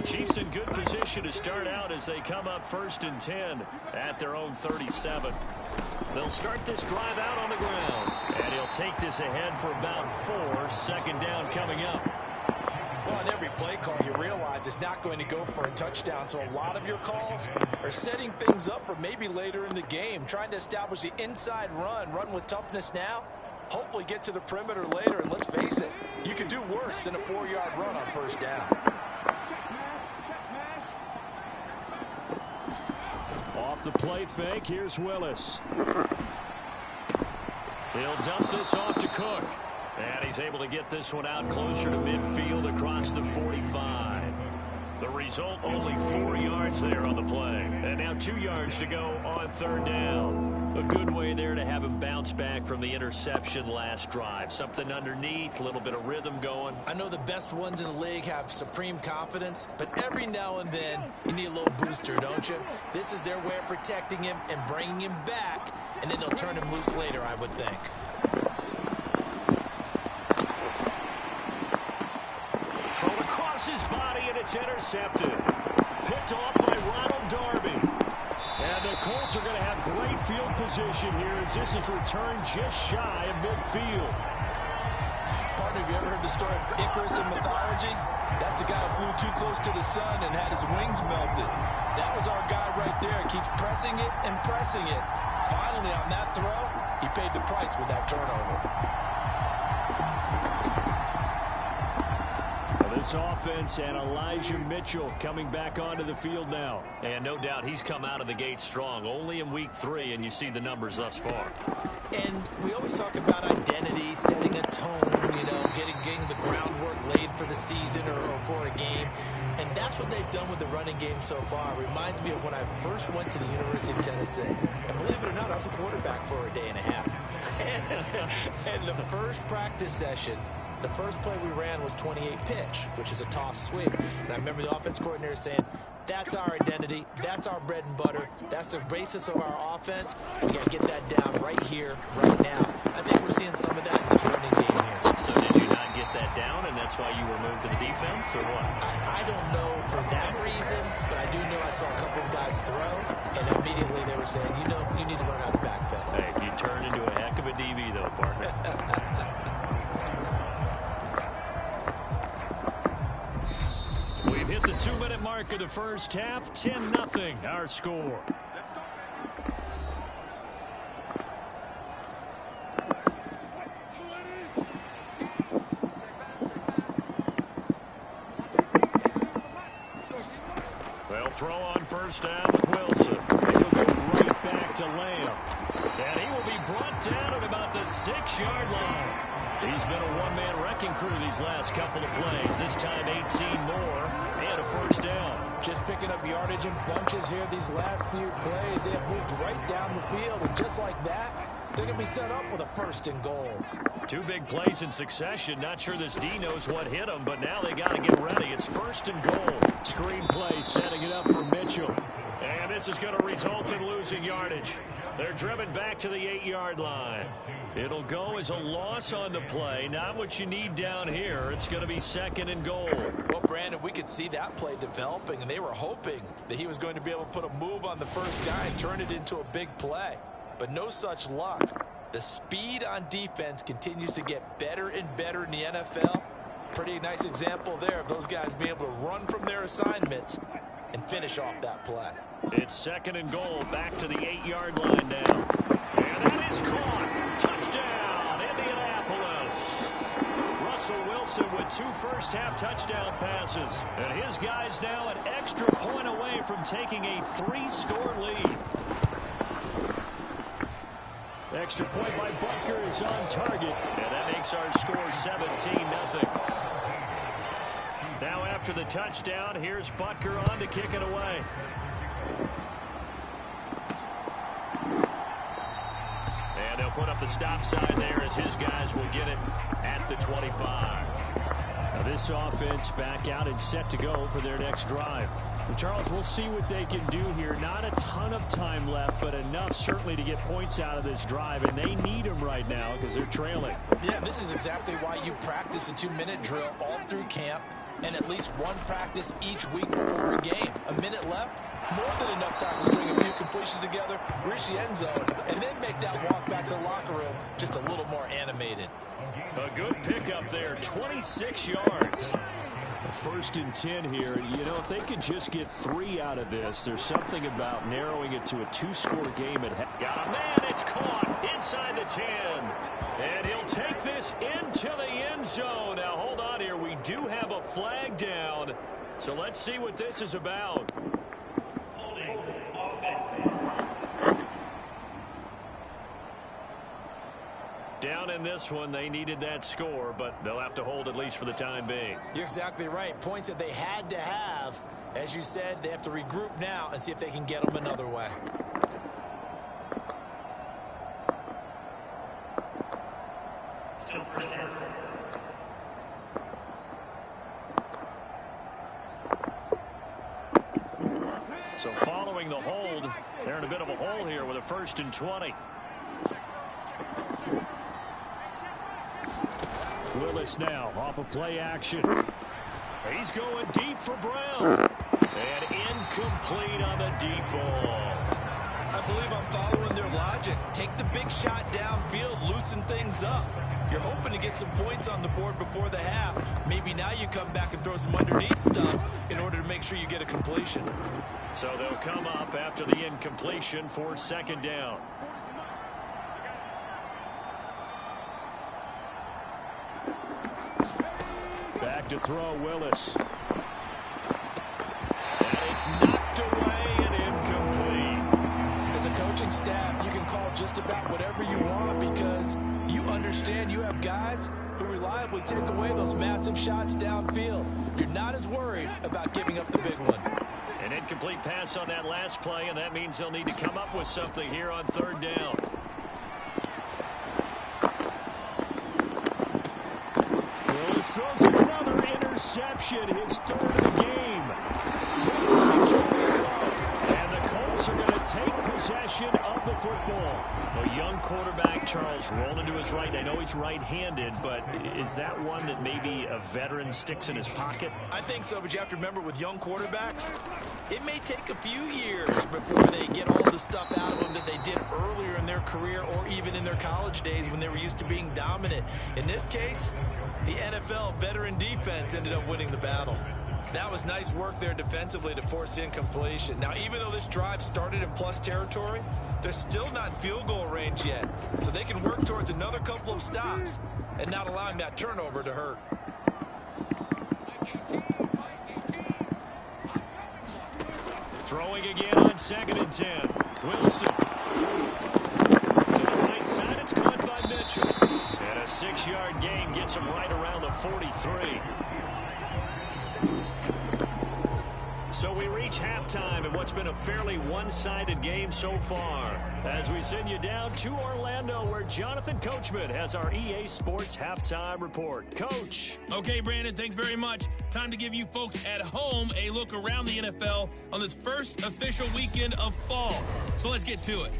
Chiefs in good position to start out as they come up 1st and 10 at their own 37. They'll start this drive out on the ground. And he'll take this ahead for about 4. 2nd down coming up. Well, on every play call, you realize it's not going to go for a touchdown. So a lot of your calls are setting things up for maybe later in the game, trying to establish the inside run with toughness now. Hopefully get to the perimeter later, and let's face it, you could do worse than a 4-yard run on 1st down. Off the play fake, here's Willis. He'll dump this off to Cook. And he's able to get this one out closer to midfield across the 45. The result, only 4 yards there on the play. And now 2 yards to go on 3rd down. A good way there to have him bounce back from the interception last drive. Something underneath, a little bit of rhythm going. I know the best ones in the league have supreme confidence, but every now and then you need a little booster, don't you? This is their way of protecting him and bringing him back, and then they'll turn him loose later, I would think. Thrown across his body, and it's intercepted. Picked off by Ronald Darby. And the Colts are going to have great field position here as this is returned just shy of midfield. Partner, have you ever heard the story of Icarus in mythology? That's the guy who flew too close to the sun and had his wings melted. That was our guy right there. Keeps pressing it and pressing it. Finally, on that throw, he paid the price with that turnover. This offense and Elijah Mitchell coming back onto the field now. And no doubt he's come out of the gate strong. Only in week 3, and you see the numbers thus far. And we always talk about identity, setting a tone, getting the groundwork laid for the season or for a game. And that's what they've done with the running game so far. It reminds me of when I first went to the University of Tennessee. And believe it or not, I was a quarterback for a day and a half. And the first practice session, the first play we ran was 28 pitch, which is a toss sweep. And I remember the offense coordinator saying, that's our identity. That's our bread and butter. That's the basis of our offense. We got to get that down right here, right now. I think we're seeing some of that in this running game here. So did you not get that down, and that's why you were moved to the defense, or what? I don't know for that reason, but I do know I saw a couple of guys throw, and immediately they were saying, you need to learn how to backpedal. Hey, you turned into a heck of a DB, though, partner. We've hit the 2-minute mark of the first half. 10-0 our score. They'll throw on 1st down with Wilson. And he'll go right back to Lamb. And he will be brought down at about the 6-yard line. He's been a one-man wrecking crew these last couple of plays. This time 18 more and a 1st down. Just picking up yardage in bunches here these last few plays. They have moved right down the field, and just like that, they're going to be set up with a 1st and goal. 2 big plays in succession. Not sure this D knows what hit him, but now they got to get ready. It's 1st and goal. Screen play setting it up for Mitchell. And this is going to result in losing yardage. They're driven back to the 8-yard line. It'll go as a loss on the play. Not what you need down here. It's going to be 2nd and goal. Well, Brandon, we could see that play developing, and they were hoping that he was going to be able to put a move on the first guy and turn it into a big play. But no such luck. The speed on defense continues to get better and better in the NFL. Pretty nice example there of those guys being able to run from their assignments and finish off that play. It's 2nd and goal, back to the 8-yard line now. And that is caught. Touchdown, Indianapolis. Russell Wilson with 2 first-half touchdown passes. And his guys now an extra point away from taking a 3-score lead. Extra point by Butker is on target. And that makes our score 17-0. Now after the touchdown, here's Butker on to kick it away. And they'll put up the stop sign there as his guys will get it at the 25. Now this offense back out and set to go for their next drive. And Charles, we'll see what they can do here. Not a ton of time left, but enough certainly to get points out of this drive, and they need them right now because they're trailing. Yeah, this is exactly why you practice a 2-minute drill all through camp. and at least one practice each week before a game. A minute left, more than enough time to string a few completions together, reach the end zone, and then make that walk back to the locker room just a little more animated. A good pickup there, 26 yards. First and 10 here. You know, if they could just get 3 out of this, there's something about narrowing it to a 2-score game at half. Got a man, it's caught inside the 10. And he'll take this into the end zone. Now, hold on here. We do have a flag down. So let's see what this is about. Down in this one, they needed that score, but they'll have to hold at least for the time being. You're exactly right. Points that they had to have. As you said, they have to regroup now and see if they can get them another way. So following the hold, they're in a bit of a hole here with a 1st and 20. Willis now off of play action. He's going deep for Brown. And incomplete on the deep ball. I believe I'm following their logic. Take the big shot downfield, loosen things up. You're hoping to get some points on the board before the half. Maybe now you come back and throw some underneath stuff in order to make sure you get a completion. So they'll come up after the incompletion for 2nd down. Back to throw, Willis. And it's knocked away and incomplete. As a coaching staff, you can call just about whatever you want because you understand you have guys who reliably take away those massive shots downfield. You're not as worried about giving up the big one. An incomplete pass on that last play, and that means they'll need to come up with something here on 3rd down. Willis throws another interception, his 3rd of the game. And the Colts are going to take possession of the football. A young quarterback, Charles, rolling to his right. I know he's right-handed, but is that one that maybe a veteran sticks in his pocket? I think so, but you have to remember with young quarterbacks, it may take a few years before they get all the stuff out of them that they did earlier in their career or even in their college days when they were used to being dominant. In this case, the NFL veteran defense ended up winning the battle. That was nice work there defensively to force incompletion. Now, even though this drive started in plus territory, they're still not in field goal range yet. So they can work towards another couple of stops and not allowing that turnover to hurt. Throwing again on 2nd and 10. Wilson. To the right side, it's caught by Mitchell. And a 6-yard gain gets him right around the 43. So we reach halftime in what's been a fairly one-sided game so far. As we send you down to Orlando, where Jonathan Coachman has our EA Sports Halftime Report. Coach. Okay, Brandon, thanks very much. Time to give you folks at home a look around the NFL on this first official weekend of fall. So let's get to it.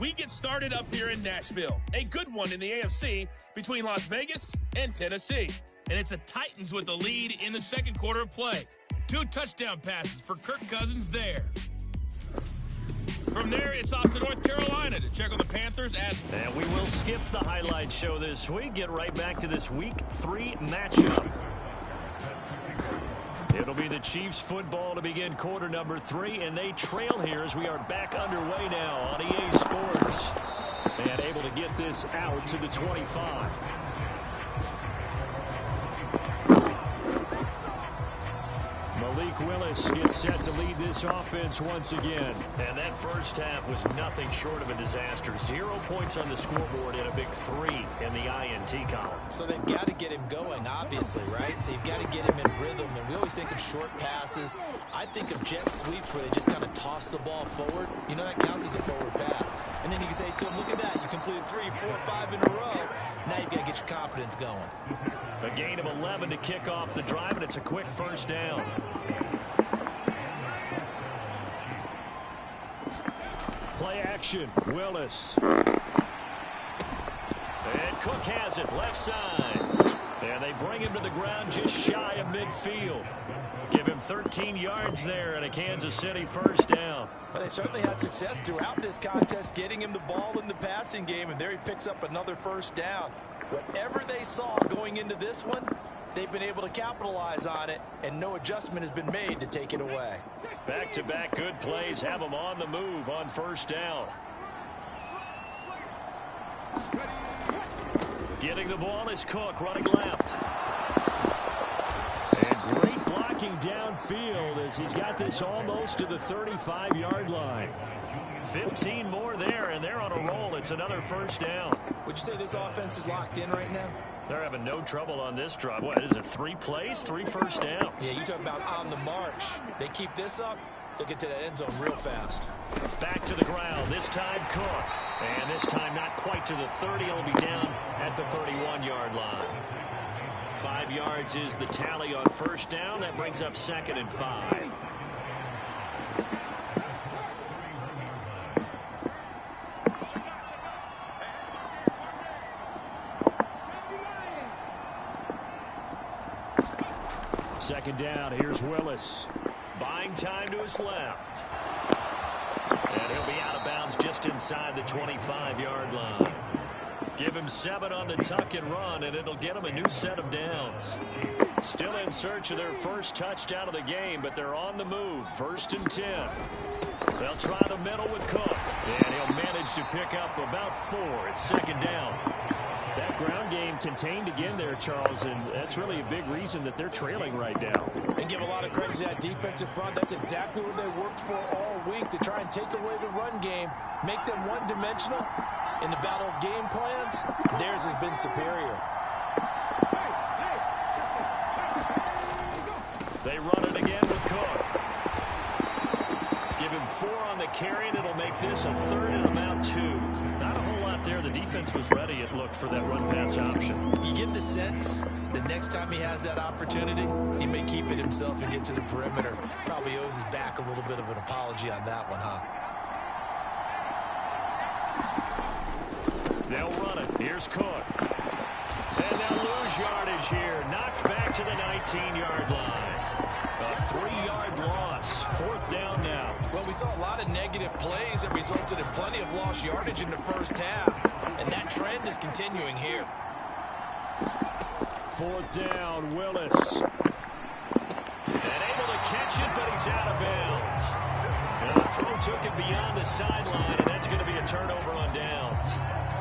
We get started up here in Nashville, a good one in the AFC between Las Vegas and Tennessee. And it's the Titans with the lead in the 2nd quarter of play. 2 touchdown passes for Kirk Cousins there. From there, it's off to North Carolina to check on the Panthers at... And we will skip the highlight show this week. Get right back to this Week 3 matchup. It'll be the Chiefs football to begin quarter number 3, and they trail here as we are back underway now on EA Sports. And able to get this out to the 25. Malik Willis gets set to lead this offense once again. And that first half was nothing short of a disaster. 0 points on the scoreboard and a big 3 in the INT column. So they've got to get him going, obviously, right? So you've got to get him in rhythm. And we always think of short passes. I think of jet sweeps where they just kind of toss the ball forward. You know, that counts as a forward pass. And then you can say to him, look at that. You completed 3, 4, 5 in a row. Now you've got to get your confidence going. A gain of 11 to kick off the drive, and it's a quick first down. Play action, Willis. And Cook has it left side. And And they bring him to the ground just shy of midfield. Give him 13 yards there and a Kansas City first down. Well, they certainly had success throughout this contest getting him the ball in the passing game, and there he picks up another first down. Whatever they saw going into this one, they've been able to capitalize on it, and no adjustment has been made to take it away. Back-to-back good plays have them on the move on first down. Getting the ball is Cook running left. And great blocking downfield as he's got this almost to the 35-yard line. 15 more there, and they're on a roll. It's another first down. Would you say this offense is locked in right now? They're having no trouble on this drive. What is it, 3 plays, 3 first downs? Yeah, you talk about on the march. They keep this up, they'll get to that end zone real fast. Back to the ground, this time Cook. And this time not quite to the 30. He'll be down at the 31-yard line. 5 yards is the tally on first down. That brings up 2nd and 5. Second down, here's Willis. Buying time to his left. And he'll be out of bounds just inside the 25-yard line. Give him 7 on the tuck and run, and it'll get him a new set of downs. Still in search of their first touchdown of the game, but they're on the move. 1st and 10. They'll try the middle with Cook, and he'll manage to pick up about 4. It's 2nd down. That ground game contained again there, Charles, and that's really a big reason that they're trailing right now. And give a lot of credit to that defensive front. That's exactly what they worked for all week, to try and take away the run game, make them one-dimensional. In the battle of game plans, theirs has been superior. They run it again with Cook. Give him 4 on the carry, and it'll make this a 3rd and about 2. Not a whole lot there. The defense was ready, it looked, for that run-pass option. You get the sense that next time he has that opportunity, he may keep it himself and get to the perimeter. Probably owes his back a little bit of an apology on that one, huh? They'll run it. Here's Cook. And they'll lose yardage here. Knocked back to the 19-yard line. A 3-yard loss. 4th down now. Well, we saw a lot of negative plays that resulted in plenty of lost yardage in the first half. And that trend is continuing here. 4th down, Willis. And able to catch it, but he's out of bounds. And the throw took it beyond the sideline, and that's going to be a turnover on downs.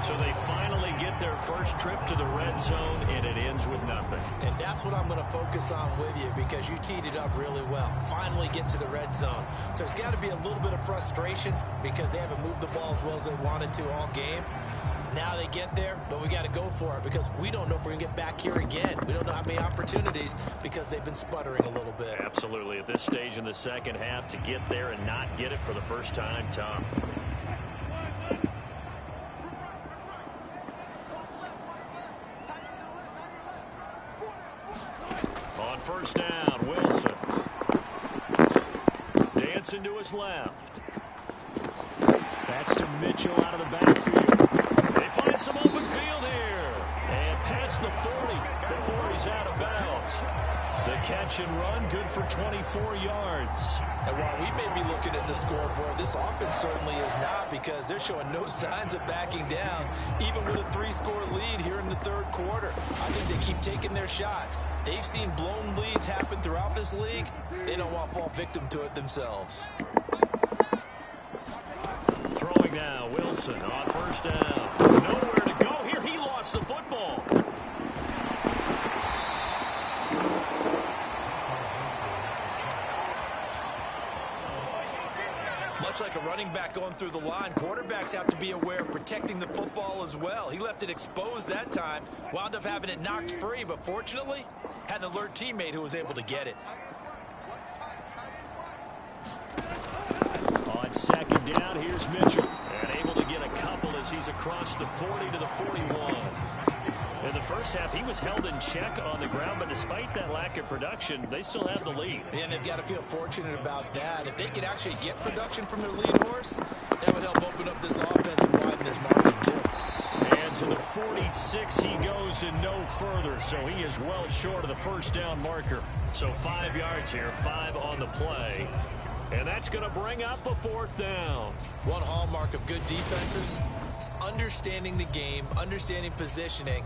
So they finally get their first trip to the red zone, and it ends with nothing. And that's what I'm going to focus on with you, because you teed it up really well. Finally get to the red zone. So there's got to be a little bit of frustration because they haven't moved the ball as well as they wanted to all game. Now they get there, but we got to go for it because we don't know if we're going to get back here again. We don't know how many opportunities because they've been sputtering a little bit. Absolutely. At this stage in the second half, to get there and not get it for the first time, tough. On first down, Wilson. Dancing to his left. That's to Mitchell out of the backfield. They find some open field here. And past the 40 before he's out of bounds. The catch and run, good for 24 yards. And while we may be looking at the scoreboard, this offense certainly is not, because they're showing no signs of backing down, even with a 3-score lead here in the third quarter. I think they keep taking their shots. They've seen blown leads happen throughout this league. They don't want to fall victim to it themselves. Throwing now, Wilson on first down. Nowhere to go here. He lost the football. Much like a running back going through the line, quarterbacks have to be aware of protecting the football as well. He left it exposed that time, wound up having it knocked free, but fortunately, had an alert teammate who was able to get it. On second down, here's Mitchell. And able to get a couple as he's across the 40 to the 41. In the first half, he was held in check on the ground, but despite that lack of production, they still have the lead. And they've got to feel fortunate about that. If they could actually get production from their lead horse, that would help open up this offense and widen this margin too. And And to the 46 he goes and no further. So he is well short of the first down marker. So 5 yards here, 5 on the play. And that's going to bring up a fourth down. One hallmark of good defenses is understanding the game, understanding positioning,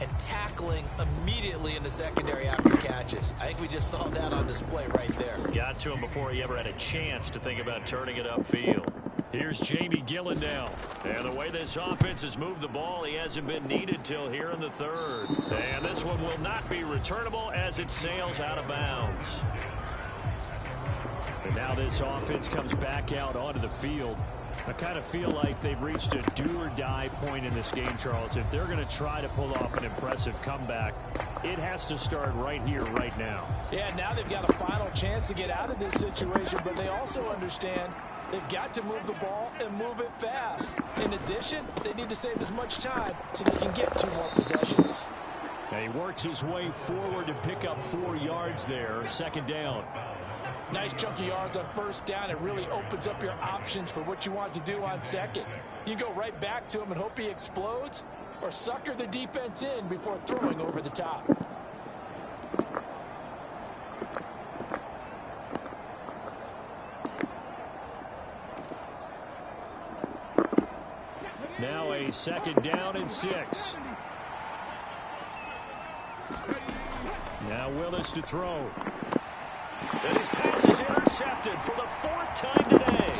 and tackling immediately in the secondary after catches. I think we just saw that on display right there. Got to him before he ever had a chance to think about turning it upfield. Here's Jamie Gillen now. And the way this offense has moved the ball, he hasn't been needed till here in the third. And this one will not be returnable as it sails out of bounds. And now this offense comes back out onto the field. I kind of feel like they've reached a do-or-die point in this game, Charles. If they're going to try to pull off an impressive comeback, it has to start right here, right now. Yeah, now they've got a final chance to get out of this situation, but they also understand they've got to move the ball and move it fast. In addition, they need to save as much time so they can get 2 more possessions. Now he works his way forward to pick up 4 yards there, second down. Nice chunk of yards on first down. It really opens up your options for what you want to do on second. You go right back to him and hope he explodes, or sucker the defense in before throwing over the top. Now a second down and 6. Now Willis to throw. And his pass is intercepted for the 4th time today.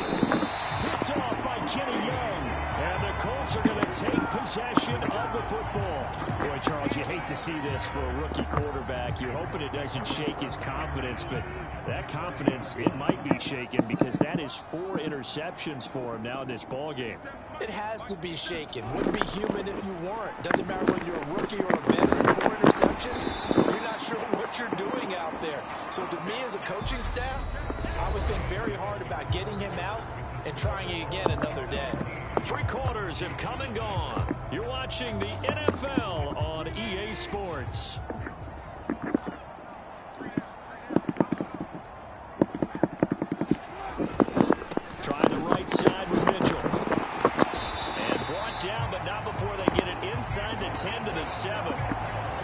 Picked off by Kenny Young. And the Colts are going to take possession of the football. Boy, Charles, you hate to see this for a rookie quarterback. You're hoping it doesn't shake his confidence, but that confidence, it might be shaken because that is 4 interceptions for him now in this ball game. It has to be shaken. Wouldn't be human if you weren't. Doesn't matter whether you're a rookie or a veteran. 4 interceptions, you're not sure what you're doing out there. So to me as a coaching staff, I would think very hard about getting him out and trying it again another day. 3 quarters have come and gone. You're watching the NFL on EA Sports. Trying the right side with Mitchell. And brought down, but not before they get it inside the 10 to the 7.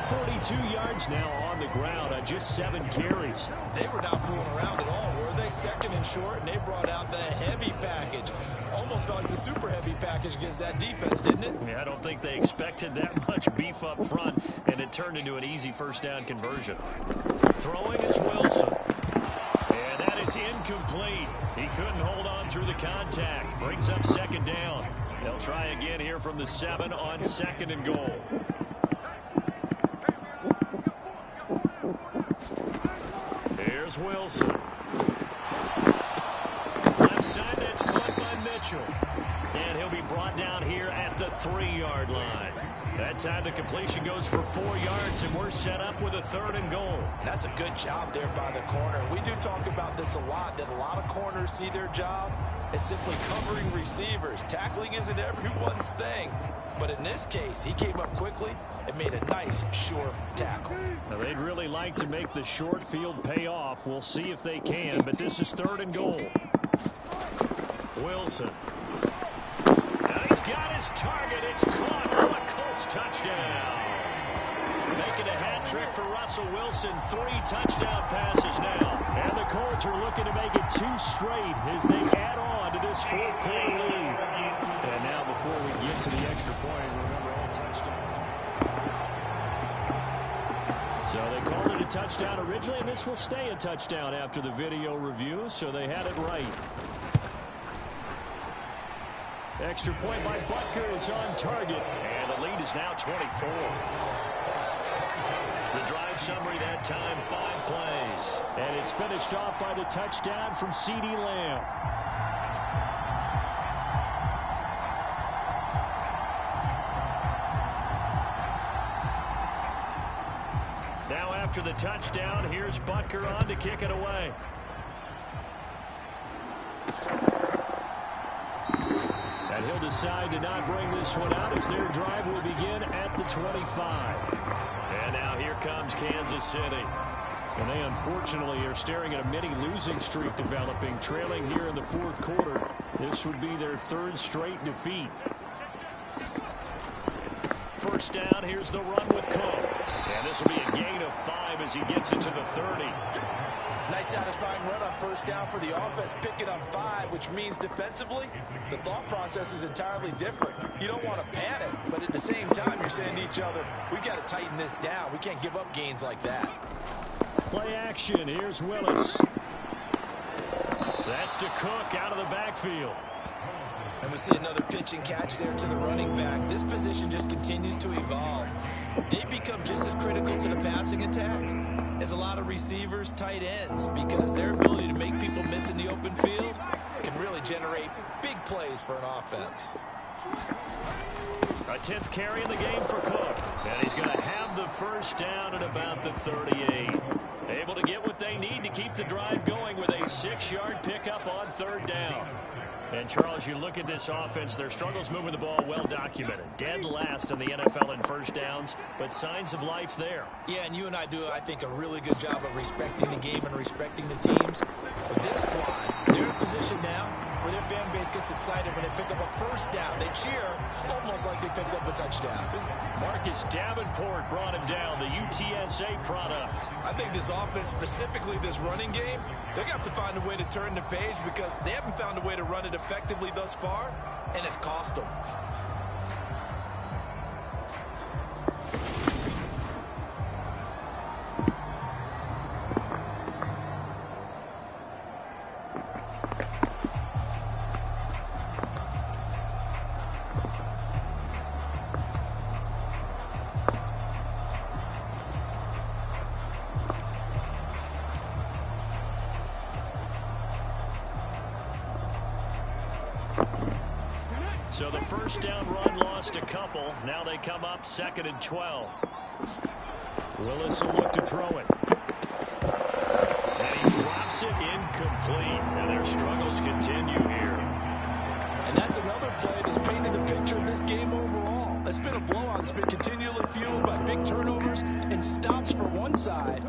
42 yards now on the ground on just 7 carries. They were not fooling around at all, were they? Second and short, and they brought out the heavy package. Almost felt like the super heavy package against that defense, didn't it? Yeah, I don't think they expected that much beef up front, and it turned into an easy first down conversion. Throwing is Wilson. And that is incomplete. He couldn't hold on through the contact. Brings up second down. They'll try again here from the 7 on 2nd and goal. Here's Wilson. Left side, that's caught by Mitchell. And he'll be brought down here at the 3-yard line. That time the completion goes for 4 yards, and we're set up with a 3rd and goal. That's a good job there by the corner. We do talk about this a lot, that a lot of corners see their job as simply covering receivers. Tackling isn't everyone's thing. But in this case, he came up quickly and made a nice, short tackle. Now, they'd really like to make the short field pay off. We'll see if they can, but this is 3rd and goal. Wilson. And he's got his target. It's caught for a Colts touchdown. Making a hat trick for Russell Wilson. 3 touchdown passes now. And the Colts are looking to make it 2 straight as they add on to this 4th quarter lead. And now before we get to the extra point, remember all touchdowns. So they called it a touchdown originally, and this will stay a touchdown after the video review, so they had it right. Extra point by Butker is on target. And the lead is now 24. The drive summary that time, 5 plays. And it's finished off by the touchdown from CeeDee Lamb. Now after the touchdown, here's Butker on to kick it away. And he'll decide to not bring this one out as their drive will begin at the 25. And now here comes Kansas City. And they unfortunately are staring at a mini losing streak developing, trailing here in the 4th quarter. This would be their 3rd straight defeat. first down. Here's the run with Cook. And this will be a gain of 5 as he gets it to the 30. Nice satisfying run on first down for the offense, picking up 5, which means defensively, the thought process is entirely different. You don't want to panic, but at the same time, you're saying to each other, we've got to tighten this down. We can't give up gains like that. Play action. Here's Willis. That's to Cook out of the backfield. And we see another pitch and catch there to the running back. This position just continues to evolve. They become just as critical to the passing attack as a lot of receivers, tight ends, because their ability to make people miss in the open field can really generate big plays for an offense. A 10th carry in the game for Cook. And he's going to have the first down at about the 38. Able to get what they need to keep the drive going with a 6-yard pickup on third down. And, Charles, you look at this offense, their struggles moving the ball well documented. Dead last in the NFL in first downs, but signs of life there. Yeah, and you and I do, I think, a really good job of respecting the game and respecting the teams. But this squad, they're in a position now where their fan base gets excited when they pick up a first down. They cheer almost like they picked up a touchdown. Marcus Davenport brought him down, the UTSA product. I think this offense, specifically this running game, they're going to have to find a way to turn the page because they haven't found a way to run it effectively thus far, and it's cost them. So the first down run lost a couple. Now they come up 2nd and 12. Willis will look to throw it. And he drops it incomplete. And their struggles continue here. And that's another play that's painted the picture of this game overall. It's been a blowout. It's been continually fueled by big turnovers and stops for one side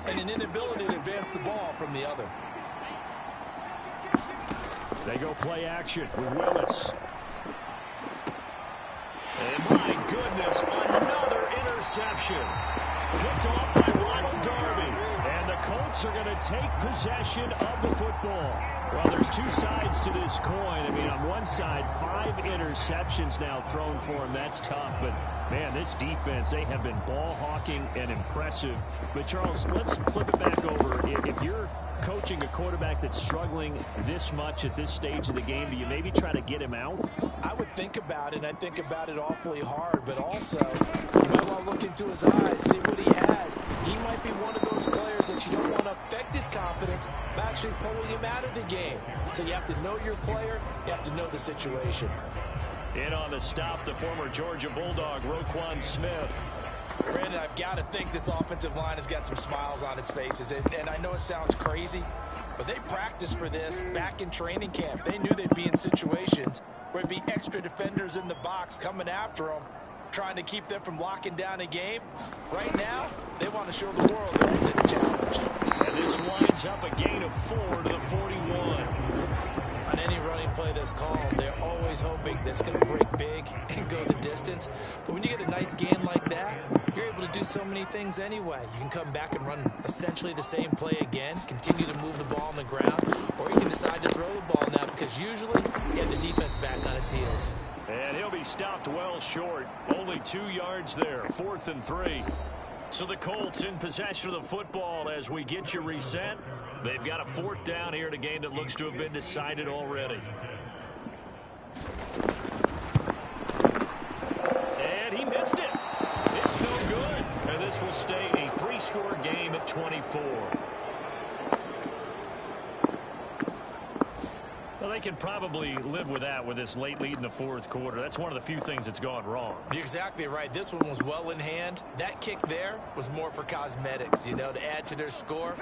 and an inability to advance the ball from the other. They go play action with Willis. And my goodness, another interception. Picked off by Ronald Darby. And the Colts are going to take possession of the football. Well, there's two sides to this coin. I mean, on one side, 5 interceptions now thrown for him. That's tough. But, man, this defense, they have been ball hawking and impressive. But, Charles, let's flip it back over. If you're coaching a quarterback that's struggling this much at this stage of the game, do you maybe try to get him out? I would think about it, and I think about it awfully hard, but also you might want to look into his eyes, see what he has. He might be one of those players that you don't want to affect his confidence by actually pulling him out of the game. So you have to know your player, you have to know the situation. In on the stop, the former Georgia Bulldog, Roquan Smith. Brandon, I've got to think this offensive line has got some smiles on its faces, and I know it sounds crazy, but they practiced for this back in training camp. They knew they'd be in situations where it'd be extra defenders in the box coming after them, trying to keep them from locking down a game. Right now, they want to show the world they're up to the challenge. And this winds up a gain of 4 to the 41. On any running play that's called, they're always hoping that it's going to break big and go the distance. But when you get a nice gain like that, you're able to do so many things anyway. You can come back and run essentially the same play again, continue to move the ball on the ground, or you can decide to throw the ball now because usually you have the defense back on its heels. And he'll be stopped well short. Only 2 yards there, 4th and 3. So the Colts in possession of the football as we get you reset. They've got a 4th down here in a game that looks to have been decided already. And he missed it. It's no good. And this will stay a 3-score game at 24. Well, they can probably live with that with this late lead in the 4th quarter. That's one of the few things that's gone wrong. You're exactly right. This one was well in hand. That kick there was more for cosmetics, you know, to add to their score.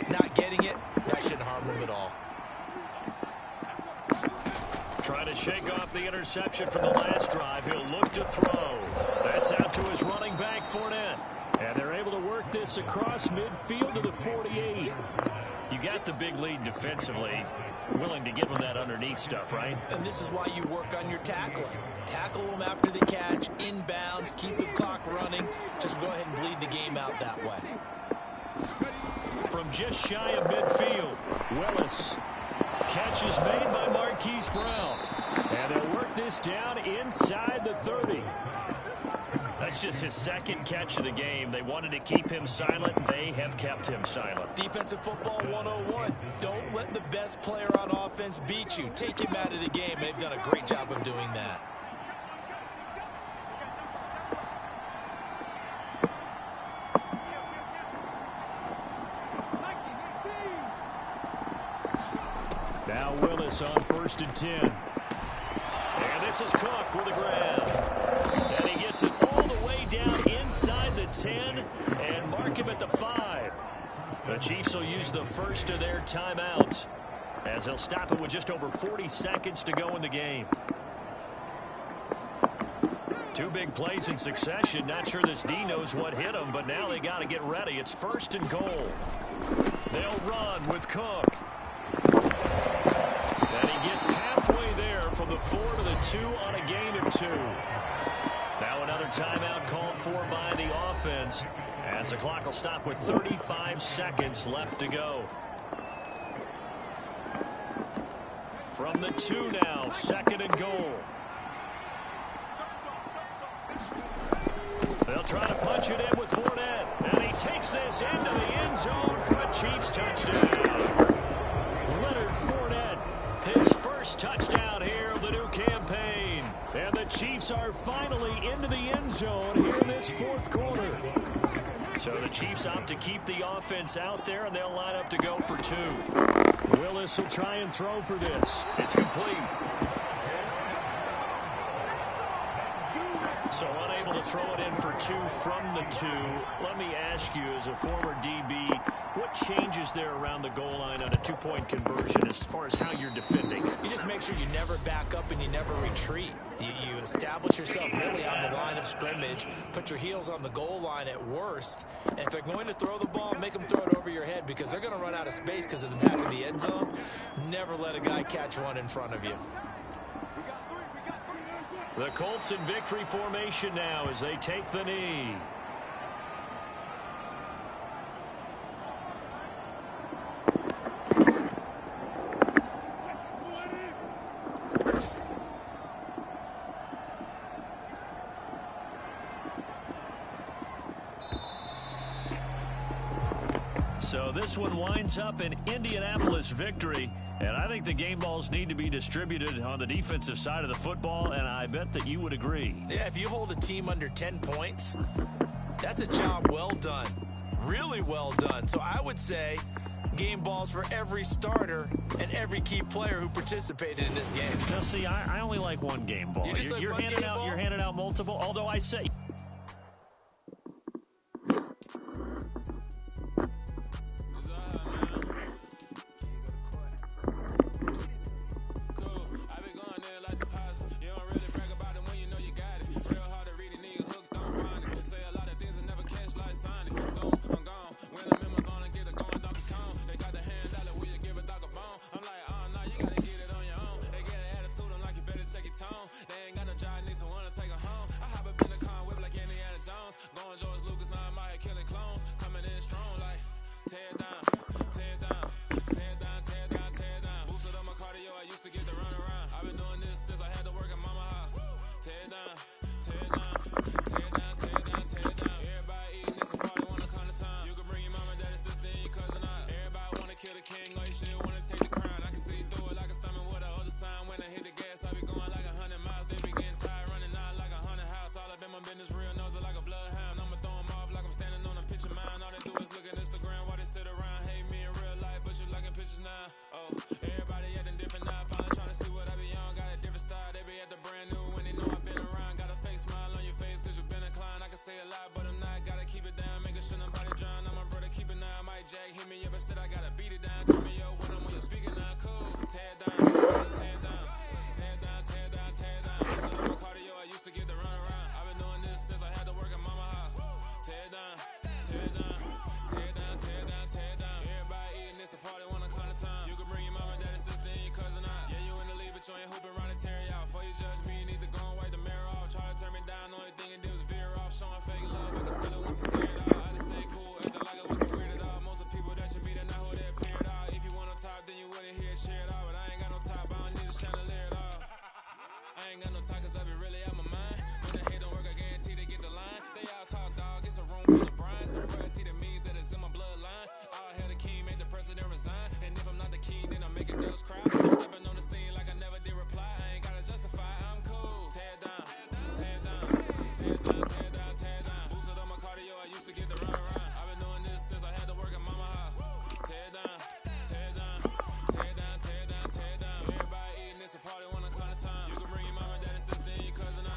Not getting it, that shouldn't harm them at all. Trying to shake off the interception from the last drive. He'll look to throw. That's out to his running back, Fournette. And they're able to work this across midfield to the 48. You got the big lead defensively. willing to give them that underneath stuff, right? And this is why you work on your tackling. Tackle them after the catch, inbounds, keep the clock running. Just go ahead and bleed the game out that way. From just shy of midfield, Willis. Catch is made by Marquise Brown. And they'll work this down inside the 30. That's just his second catch of the game. They wanted to keep him silent. They have kept him silent. Defensive football 101. Don't let the best player on offense beat you. Take him out of the game. They've done a great job of doing that. Now Willis on 1st and 10. And this is Cook with a grab. And he gets it all the way down inside the 10 and mark him at the 5. The Chiefs will use the first of their timeouts as they'll stop it with just over 40 seconds to go in the game. Two big plays in succession. Not sure this D knows what hit them, but now they got to get ready. It's 1st and goal. They'll run with Cook. And he gets halfway there from the 4 to the 2 on a gain of 2. Now another timeout called for by the offense as the clock will stop with 35 seconds left to go. From the 2 now, 2nd and goal. They'll try to punch it in with Fournette. And he takes this into the end zone for a Chiefs touchdown. Leonard Fournette, his first touchdown here of the new campaign. And the Chiefs are finally into the end zone here in this 4th quarter. So the Chiefs opt to keep the offense out there, and they'll line up to go for 2. Willis will try and throw for this. It's complete. So unable to throw it in for 2 from the 2. Let me ask you, as a former DB, what changes there around the goal line on a 2-point conversion as far as how you're defending? You just make sure you never back up and you never retreat. You establish yourself really on the line of scrimmage, put your heels on the goal line at worst, and if they're going to throw the ball, make them throw it over your head because they're going to run out of space because of the back of the end zone. Never let a guy catch one in front of you. The Colts in victory formation now as they take the knee. So this one winds up an Indianapolis victory. And I think the game balls need to be distributed on the defensive side of the football, and I bet that you would agree. Yeah, if you hold a team under 10 points, that's a job well done. Really well done. So I would say game balls for every starter and every key player who participated in this game. Now, see, I only like one game ball. You're handing out multiple, although I say... talk, cause I be really out my mind. When the hate don't work, I guarantee they get the line. They all talk, dog, it's a room full of brines. No royalty that means that it's in my bloodline. All hail the king, make the president resign. And if I'm not the king, then I'm making those cry. I'm stepping on the scene like I never did reply. I ain't gotta justify, I'm cool. Tear down, tear down, tear down, tear down, tear down. Boosted on my cardio, I used to get the run around. I've been doing this since I had to work at mama house. Tear down, tear down, tear down, tear down, tear down. Everybody eating, it's a party, one o'clock time. You can bring your mama, daddy, sister, and your cousin out.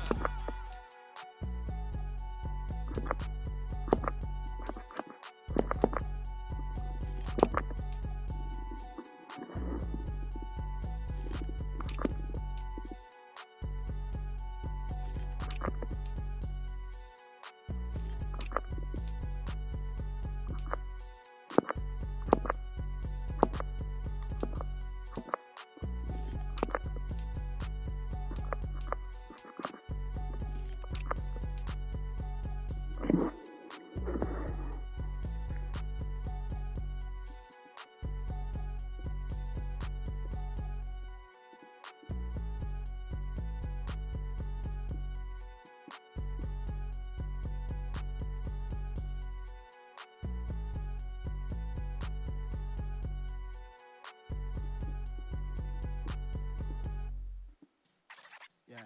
Yeah.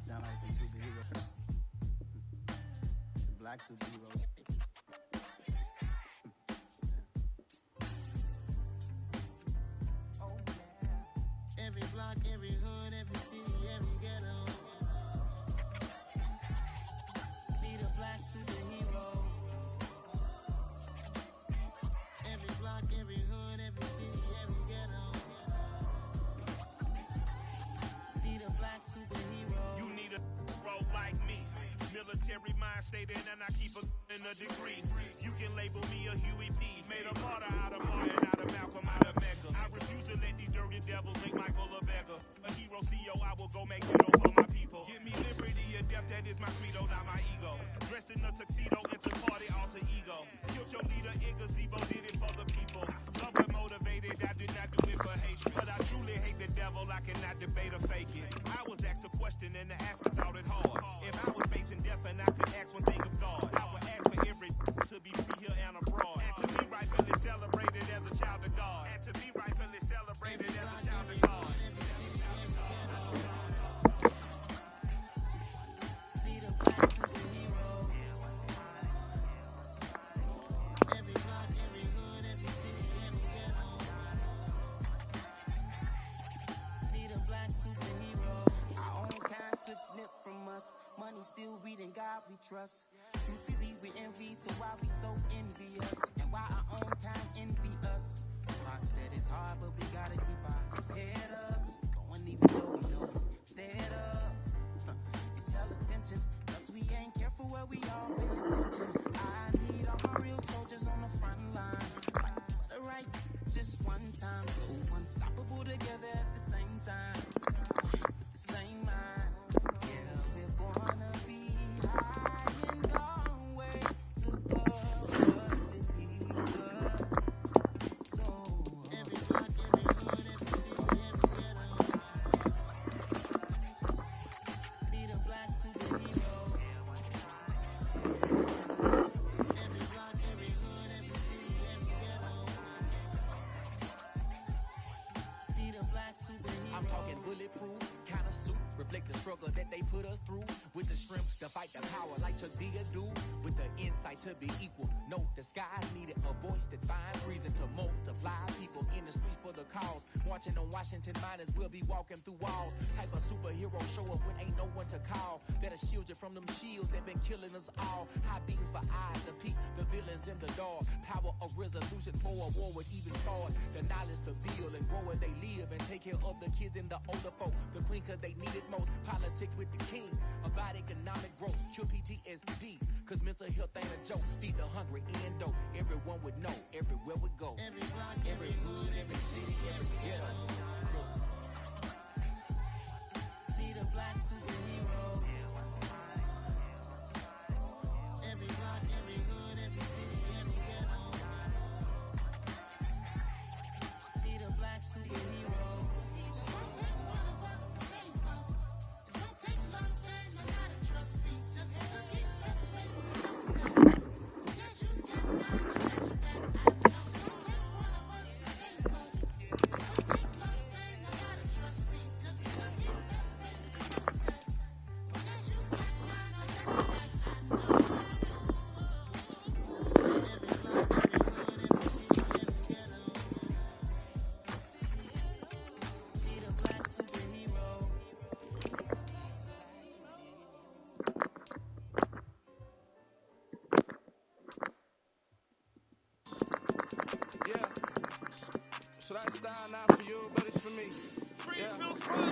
Sound like some superhero. Some black superheroes. Oh yeah. Every block, every hood, every city, every ghetto. Need a black superhero. Every block, every hood, every city, every ghetto. Need a black superhero. You need a hero like me. Military mind stated, and I keep in a degree. You can label me a Huey P. Made a martyr out of Martin, out of Malcolm, out of Mecca. I refuse to let these dirty devils make Michael a beggar. A hero CEO, I will go make it over my people. Give me liberty or death, that is my credo, not my ego. Dressed in a tuxedo, into party, alter ego. Killed your leader, in gazebo, did it for the people. Love and motivated, I did not do it for hatred. But I truly hate the devil, I cannot debate or fake it. I was asked a question and the asker thought it hard. If I was facing death and I could ask one thing of God, I would ask for every to be free here and abroad. And to be rightfully celebrated as a child of God. And to be rightfully celebrated as a child of God. Need a black superhero. Every block, every hood, every city, every ghetto. Need a black superhero. Our own kind took nip from us. Money still reading God we trust. Truthfully we envy, so why we so envious? And why our own kind envy us? Pac said it's hard, but we gotta keep our head up. Going even though we know we fed up. It's hell attention, cause we ain't careful where we all pay attention. I need all my real soldiers on the front line, fighting for the right just one time. So unstoppable together at the same time, with the same mind. Yeah, we're gonna be high and always above what's beneath us. So every block, every hood, every city, every ghetto. Need a black superhero. Every block, every hood, every city, every ghetto. Need a black superhero. I'm talking bulletproof, kind of suit, reflect the struggle that they put us through. With the strength to fight the power like Chuck D do. With the insight to be equal. No, the sky needed a voice that finds reason to multiply. People in the streets for the cause. Marching on Washington miners will be walking through walls. Type of superhero show up when ain't no one to call. That'll shield you from them shields that been killing us all. High beams for eyes to peek the villains in the dark. Power of resolution for a war would even start. The knowledge to build and grow where they live and take care of the kids and the older folk. The queen cause they need it most. Politics with the kings. About economic growth. Cure PTSD. Cause mental health ain't a joke. Feed the hungry and dope. Everyone would know. Everywhere we go. Every block, every hood, every city, every ghetto. Need a black superhero. Every block, every hood, every Style not for you, but it's for me. Greenfield's fine.